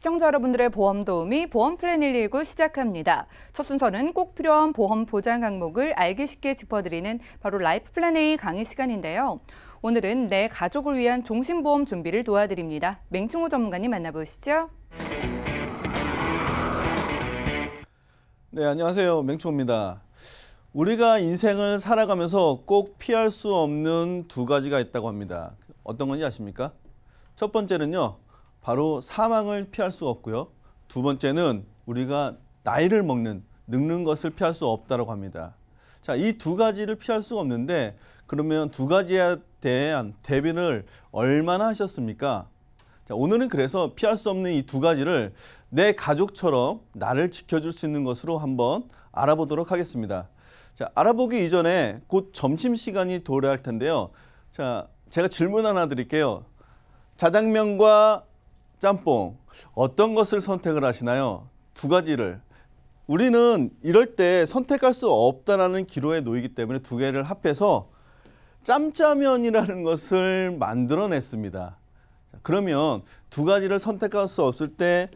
시청자 여러분들의 보험 도우미 보험 플랜 119 시작합니다. 첫 순서는 꼭 필요한 보험 보장 항목을 알기 쉽게 짚어드리는 바로 라이프 플랜 A 강의 시간인데요. 오늘은 내 가족을 위한 종신보험 준비를 도와드립니다. 맹충호 전문가님 만나보시죠. 네, 안녕하세요. 맹충호입니다. 우리가 인생을 살아가면서 꼭 피할 수 없는 두 가지가 있다고 합니다. 어떤 건지 아십니까? 첫 번째는요, 바로 사망을 피할 수 없고요. 두 번째는 우리가 나이를 늙는 것을 피할 수 없다고 합니다. 자, 이 두 가지를 피할 수가 없는데 그러면 두 가지에 대한 대비를 얼마나 하셨습니까? 자, 오늘은 그래서 피할 수 없는 이 두 가지를 내 가족처럼 나를 지켜줄 수 있는 것으로 한번 알아보도록 하겠습니다. 자, 알아보기 이전에 곧 점심시간이 도래할 텐데요. 자, 제가 질문 하나 드릴게요. 자장면과 짬뽕, 어떤 것을 선택을 하시나요? 두 가지를. 우리는 이럴 때 선택할 수 없다라는 기로에 놓이기 때문에 두 개를 합해서 짬짜면이라는 것을 만들어냈습니다. 그러면 두 가지를 선택할 수 없을 때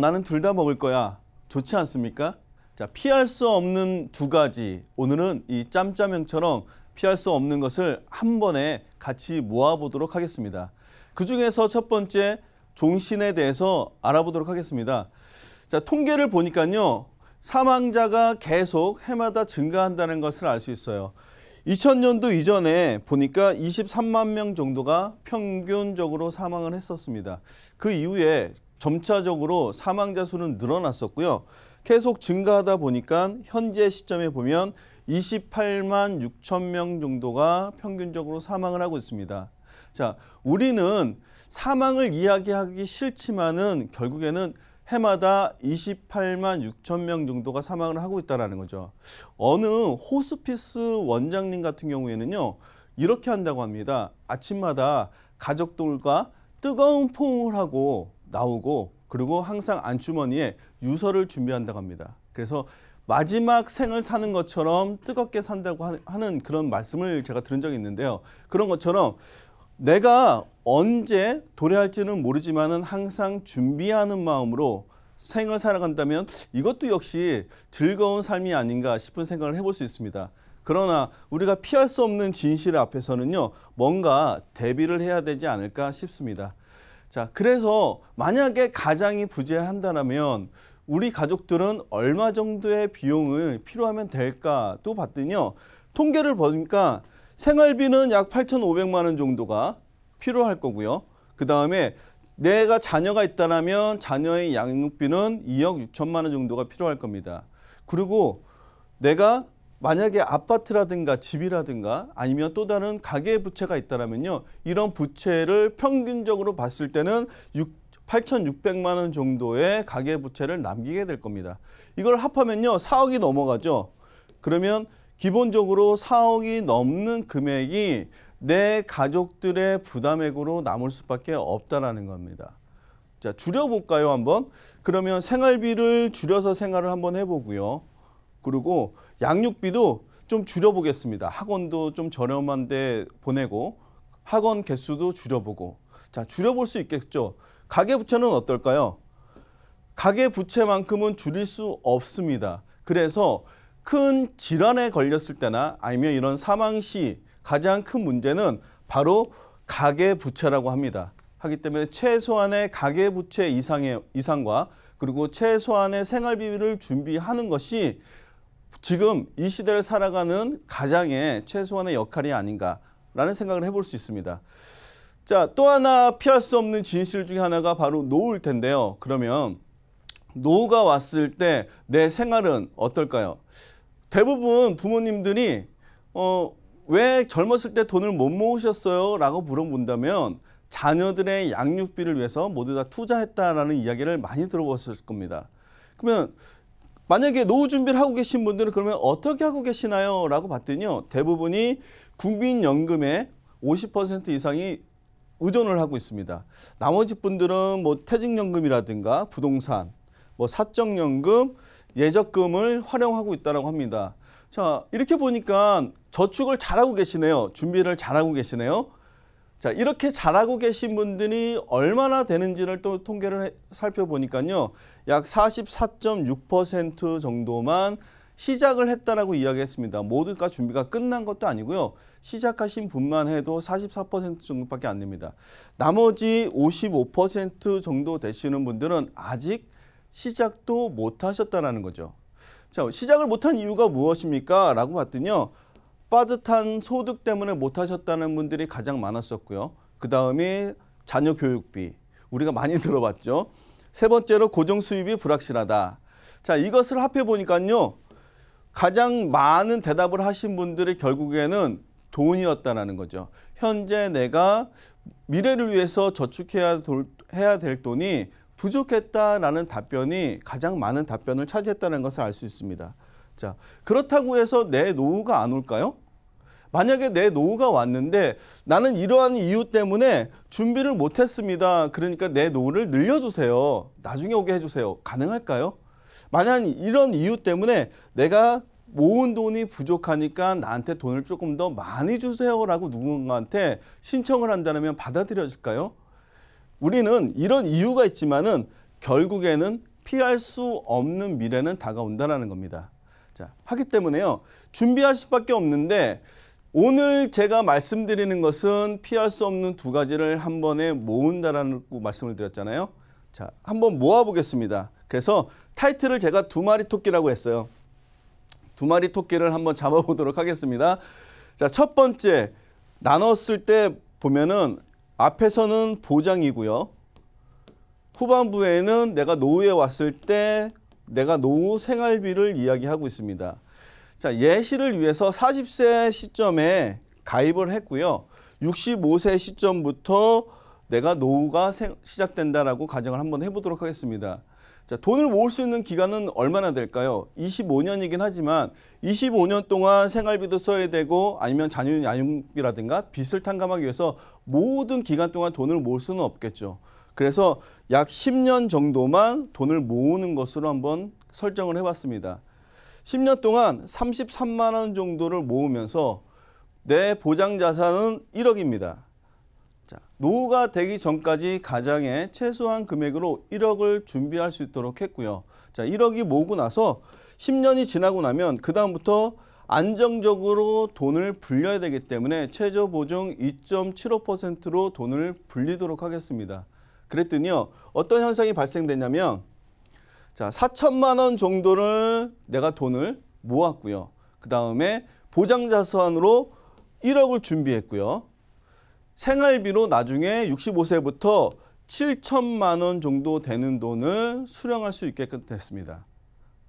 나는 둘 다 먹을 거야. 좋지 않습니까? 자, 피할 수 없는 두 가지. 오늘은 이 짬짜면처럼 피할 수 없는 것을 한 번에 같이 모아보도록 하겠습니다. 그중에서 첫 번째 종신에 대해서 알아보도록 하겠습니다. 자, 통계를 보니까요, 사망자가 계속 해마다 증가한다는 것을 알 수 있어요. 2000년도 이전에 보니까 23만 명 정도가 평균적으로 사망을 했었습니다. 그 이후에 점차적으로 사망자 수는 늘어났었고요. 계속 증가하다 보니까 현재 시점에 보면 28만 6천 명 정도가 평균적으로 사망을 하고 있습니다. 자, 우리는 사망을 이야기하기 싫지만은 결국에는 해마다 28만 6천 명 정도가 사망을 하고 있다는 거죠. 어느 호스피스 원장님 같은 경우에는요, 이렇게 한다고 합니다. 아침마다 가족들과 뜨거운 포옹을 하고 나오고, 그리고 항상 안주머니에 유서를 준비한다고 합니다. 그래서 마지막 생을 사는 것처럼 뜨겁게 산다고 하는 그런 말씀을 제가 들은 적이 있는데요. 그런 것처럼 내가 언제 도래할지는 모르지만은 항상 준비하는 마음으로 생을 살아간다면 이것도 역시 즐거운 삶이 아닌가 싶은 생각을 해볼 수 있습니다. 그러나 우리가 피할 수 없는 진실 앞에서는요, 뭔가 대비를 해야 되지 않을까 싶습니다. 자, 그래서 만약에 가장이 부재한다면 우리 가족들은 얼마 정도의 비용을 필요하면 될까 또 봤더니요, 통계를 보니까 생활비는 약 8,500만 원 정도가 필요할 거고요. 그 다음에 내가 자녀가 있다면 자녀의 양육비는 2억 6천만 원 정도가 필요할 겁니다. 그리고 내가 만약에 아파트라든가 집이라든가 아니면 또 다른 가계 부채가 있다면요, 이런 부채를 평균적으로 봤을 때는 8,600만 원 정도의 가계 부채를 남기게 될 겁니다. 이걸 합하면요, 4억이 넘어가죠. 그러면 기본적으로 4억이 넘는 금액이 내 가족들의 부담액으로 남을 수밖에 없다라는 겁니다. 자, 줄여볼까요, 한번? 그러면 생활비를 줄여서 생활을 한번 해보고요. 그리고 양육비도 좀 줄여보겠습니다. 학원도 좀 저렴한 데 보내고 학원 개수도 줄여보고. 자, 줄여볼 수 있겠죠. 가계부채는 어떨까요? 가계부채만큼은 줄일 수 없습니다. 그래서 큰 질환에 걸렸을 때나 아니면 이런 사망 시 가장 큰 문제는 바로 가계부채라고 합니다. 하기 때문에 최소한의 가계부채 이상과 그리고 최소한의 생활비를 준비하는 것이 지금 이 시대를 살아가는 가장의 최소한의 역할이 아닌가라는 생각을 해볼 수 있습니다. 자, 또 하나 피할 수 없는 진실 중에 하나가 바로 노후일 텐데요. 그러면 노후가 왔을 때 내 생활은 어떨까요? 대부분 부모님들이 왜 젊었을 때 돈을 못 모으셨어요? 라고 물어본다면 자녀들의 양육비를 위해서 모두 다 투자했다라는 이야기를 많이 들어보셨을 겁니다. 그러면 만약에 노후 준비를 하고 계신 분들은 그러면 어떻게 하고 계시나요? 라고 봤더니요, 대부분이 국민연금의 50% 이상이 의존을 하고 있습니다. 나머지 분들은 뭐 퇴직연금이라든가 부동산, 뭐 사적연금, 예적금을 활용하고 있다고 합니다. 자, 이렇게 보니까 저축을 잘하고 계시네요. 준비를 잘하고 계시네요. 자, 이렇게 잘하고 계신 분들이 얼마나 되는지를 또 통계를 살펴보니까요. 약 44.6% 정도만 시작을 했다라고 이야기했습니다. 모두가 준비가 끝난 것도 아니고요. 시작하신 분만 해도 44% 정도밖에 안 됩니다. 나머지 55% 정도 되시는 분들은 아직 시작도 못 하셨다는 거죠. 자, 시작을 못한 이유가 무엇입니까? 라고 봤더니요. 빠듯한 소득 때문에 못 하셨다는 분들이 가장 많았었고요. 그 다음에 자녀 교육비. 우리가 많이 들어봤죠. 세 번째로 고정 수입이 불확실하다. 자, 이것을 합해보니까요. 가장 많은 대답을 하신 분들이 결국에는 돈이었다는 거죠. 현재 내가 미래를 위해서 저축해야 될 돈이 부족했다라는 답변이 가장 많은 답변을 차지했다는 것을 알 수 있습니다. 자, 그렇다고 해서 내 노후가 안 올까요? 만약에 내 노후가 왔는데 나는 이러한 이유 때문에 준비를 못했습니다. 그러니까 내 노후를 늘려주세요. 나중에 오게 해주세요. 가능할까요? 만약 이런 이유 때문에 내가 모은 돈이 부족하니까 나한테 돈을 조금 더 많이 주세요라고 누군가한테 신청을 한다면 받아들여질까요? 우리는 이런 이유가 있지만은 결국에는 피할 수 없는 미래는 다가온다는 겁니다. 자, 하기 때문에요. 준비할 수밖에 없는데 오늘 제가 말씀드리는 것은 피할 수 없는 두 가지를 한 번에 모은다라는 말씀을 드렸잖아요. 자, 한번 모아보겠습니다. 그래서 타이틀을 제가 두 마리 토끼라고 했어요. 두 마리 토끼를 한번 잡아보도록 하겠습니다. 자, 첫 번째 나눴을 때 보면은 앞에서는 보장이고요. 후반부에는 내가 노후에 왔을 때 내가 노후 생활비를 이야기하고 있습니다. 자, 예시를 위해서 40세 시점에 가입을 했고요. 65세 시점부터 내가 노후가 시작된다라고 가정을 한번 해보도록 하겠습니다. 자, 돈을 모을 수 있는 기간은 얼마나 될까요? 25년이긴 하지만 25년 동안 생활비도 써야 되고 아니면 자녀 양육비라든가 빚을 탕감하기 위해서 모든 기간 동안 돈을 모을 수는 없겠죠. 그래서 약 10년 정도만 돈을 모으는 것으로 한번 설정을 해봤습니다. 10년 동안 33만 원 정도를 모으면서 내 보장 자산은 1억입니다. 자, 노후가 되기 전까지 가장의 최소한 금액으로 1억을 준비할 수 있도록 했고요. 자, 1억이 모으고 나서 10년이 지나고 나면 그 다음부터 안정적으로 돈을 불려야 되기 때문에 최저보증 2.75%로 돈을 불리도록 하겠습니다. 그랬더니요, 어떤 현상이 발생되냐면 자, 4천만 원 정도를 내가 돈을 모았고요. 그 다음에 보장자산으로 1억을 준비했고요. 생활비로 나중에 65세부터 7천만 원 정도 되는 돈을 수령할 수 있게끔 됐습니다.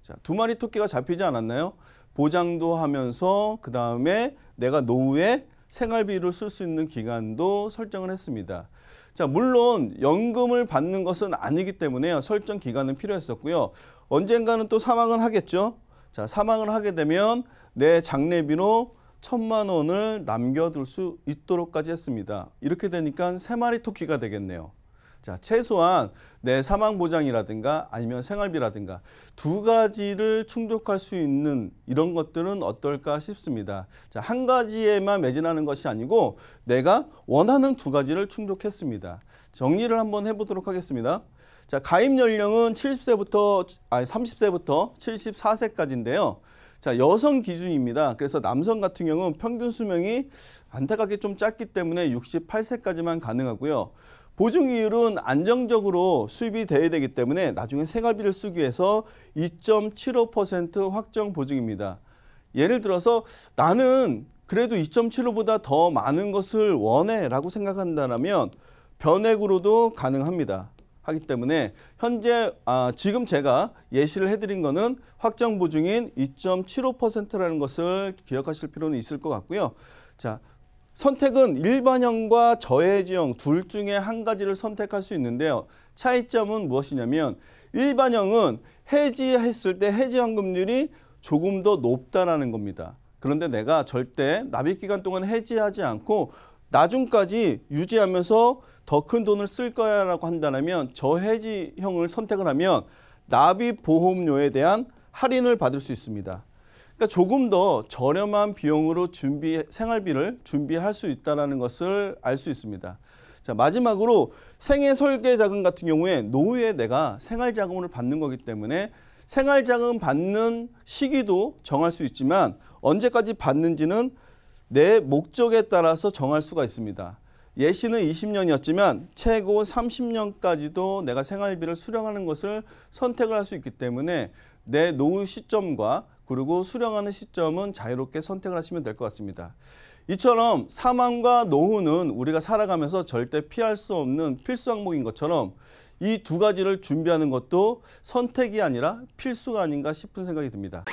자, 두 마리 토끼가 잡히지 않았나요? 보장도 하면서 그 다음에 내가 노후에 생활비를 쓸 수 있는 기간도 설정을 했습니다. 자, 물론 연금을 받는 것은 아니기 때문에요. 설정 기간은 필요했었고요. 언젠가는 또 사망은 하겠죠. 자, 사망을 하게 되면 내 장례비로 1,000만 원을 남겨둘 수 있도록까지 했습니다. 이렇게 되니까 세 마리 토끼가 되겠네요. 자, 최소한 내 사망보장이라든가 아니면 생활비라든가 두 가지를 충족할 수 있는 이런 것들은 어떨까 싶습니다. 자, 한 가지에만 매진하는 것이 아니고 내가 원하는 두 가지를 충족했습니다. 정리를 한번 해보도록 하겠습니다. 자, 가입 연령은 30세부터 74세까지인데요. 자, 여성 기준입니다. 그래서 남성 같은 경우는 평균 수명이 안타깝게 좀 짧기 때문에 68세까지만 가능하고요. 보증이율은 안정적으로 수입이 돼야 되기 때문에 나중에 생활비를 쓰기 위해서 2.75% 확정 보증입니다. 예를 들어서 나는 그래도 2.75보다 더 많은 것을 원해 라고 생각한다면 변액으로도 가능합니다. 하기 때문에 현재 지금 제가 예시를 해드린 거는 확정 보증인 2.75%라는 것을 기억하실 필요는 있을 것 같고요. 자, 선택은 일반형과 저해지형 둘 중에 한 가지를 선택할 수 있는데요. 차이점은 무엇이냐면 일반형은 해지했을 때 해지환급률이 조금 더 높다라는 겁니다. 그런데 내가 절대 납입기간 동안 해지하지 않고 나중까지 유지하면서 더 큰 돈을 쓸 거야라고 한다면 저해지형을 선택을 하면 납입보험료에 대한 할인을 받을 수 있습니다. 그러니까 조금 더 저렴한 비용으로 생활비를 준비할 수 있다는 것을 알 수 있습니다. 자, 마지막으로 생애 설계 자금 같은 경우에 노후에 내가 생활 자금을 받는 거기 때문에 생활 자금 받는 시기도 정할 수 있지만 언제까지 받는지는 내 목적에 따라서 정할 수가 있습니다. 예시는 20년이었지만 최고 30년까지도 내가 생활비를 수령하는 것을 선택을 할 수 있기 때문에 내 노후 시점과 그리고 수령하는 시점은 자유롭게 선택을 하시면 될 것 같습니다. 이처럼 사망과 노후는 우리가 살아가면서 절대 피할 수 없는 필수 항목인 것처럼 이 두 가지를 준비하는 것도 선택이 아니라 필수가 아닌가 싶은 생각이 듭니다.